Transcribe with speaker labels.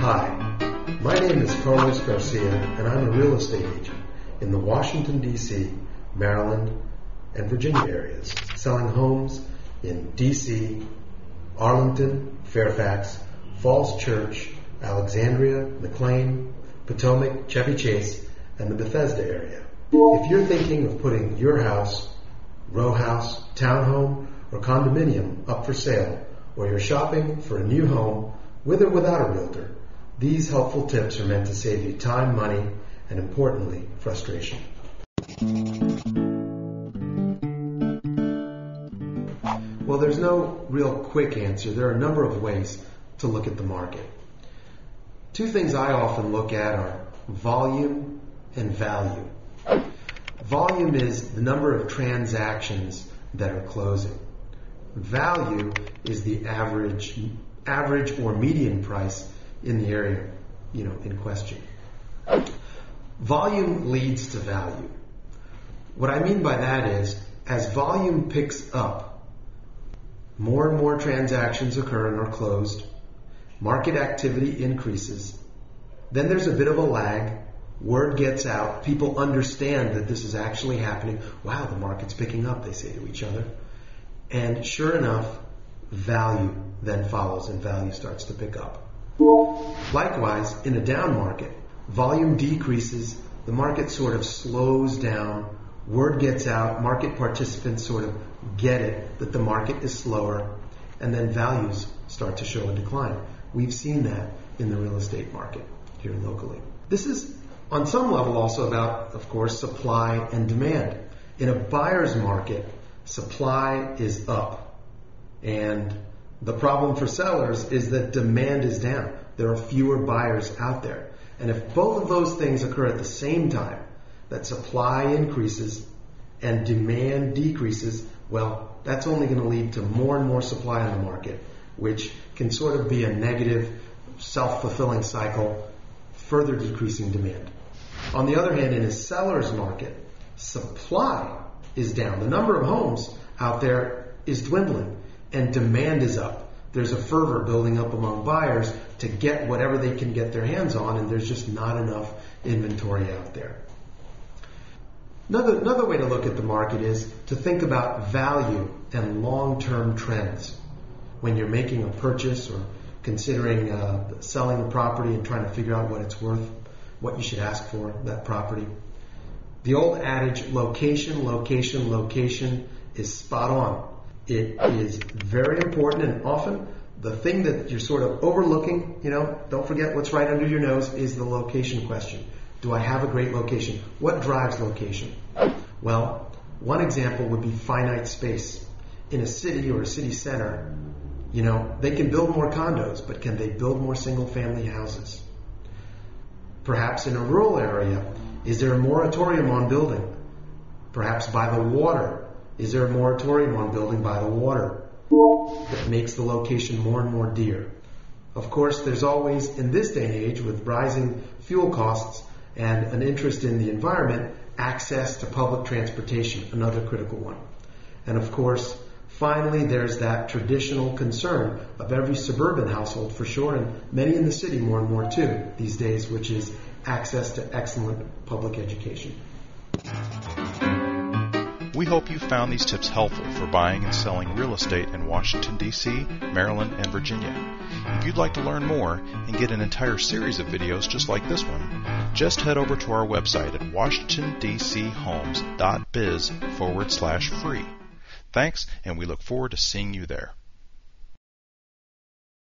Speaker 1: Hi, my name is Carlos Garcia, and I'm a real estate agent in the Washington, D.C., Maryland, and Virginia areas, selling homes in D.C., Arlington, Fairfax, Falls Church, Alexandria, McLean, Potomac, Chevy Chase, and the Bethesda area. If you're thinking of putting your house, row house, townhome, or condominium up for sale, or you're shopping for a new home with or without a realtor, these helpful tips are meant to save you time, money, and importantly, frustration. Well, there's no real quick answer. There are a number of ways to look at the market. Two things I often look at are volume and value. Volume is the number of transactions that are closing. Value is the average or median price in the area, in question. Volume leads to value. What I mean by that is, as volume picks up, more and more transactions occur and are closed, market activity increases, then there's a bit of a lag, word gets out, people understand that this is actually happening. Wow, the market's picking up, they say to each other. And sure enough, value then follows and value starts to pick up. Likewise, in a down market, volume decreases, the market sort of slows down, word gets out, market participants sort of get it that the market is slower, and then values start to show a decline. We've seen that in the real estate market here locally. This is on some level also about, of course, supply and demand. In a buyer's market, supply is up, and the problem for sellers is that demand is down. There are fewer buyers out there. And if both of those things occur at the same time, that supply increases and demand decreases, well, that's only going to lead to more and more supply in the market, which can sort of be a negative, self-fulfilling cycle, further decreasing demand. On the other hand, in a seller's market, supply is down. The number of homes out there is dwindling, and demand is up. There's a fervor building up among buyers to get whatever they can get their hands on, and there's just not enough inventory out there. Another way to look at the market is to think about value and long-term trends. When you're making a purchase or considering selling a property and trying to figure out what it's worth, what you should ask for that property. The old adage, location, location, location, is spot on. It is very important, and often the thing that you're sort of overlooking, don't forget what's right under your nose, is the location question. Do I have a great location? What drives location? Well, one example would be finite space. In a city or a city center, they can build more condos, but can they build more single-family houses? Perhaps in a rural area, is there a moratorium on building? Perhaps by the water. Is there a moratorium on building by the water that makes the location more and more dear? Of course, there's always, in this day and age, with rising fuel costs and an interest in the environment, access to public transportation, another critical one. And of course, finally, there's that traditional concern of every suburban household, for sure, and many in the city more and more too these days, which is access to excellent public education.
Speaker 2: We hope you found these tips helpful for buying and selling real estate in Washington, D.C., Maryland, and Virginia. If you'd like to learn more and get an entire series of videos just like this one, just head over to our website at washingtondchomes.biz/free. Thanks, and we look forward to seeing you there.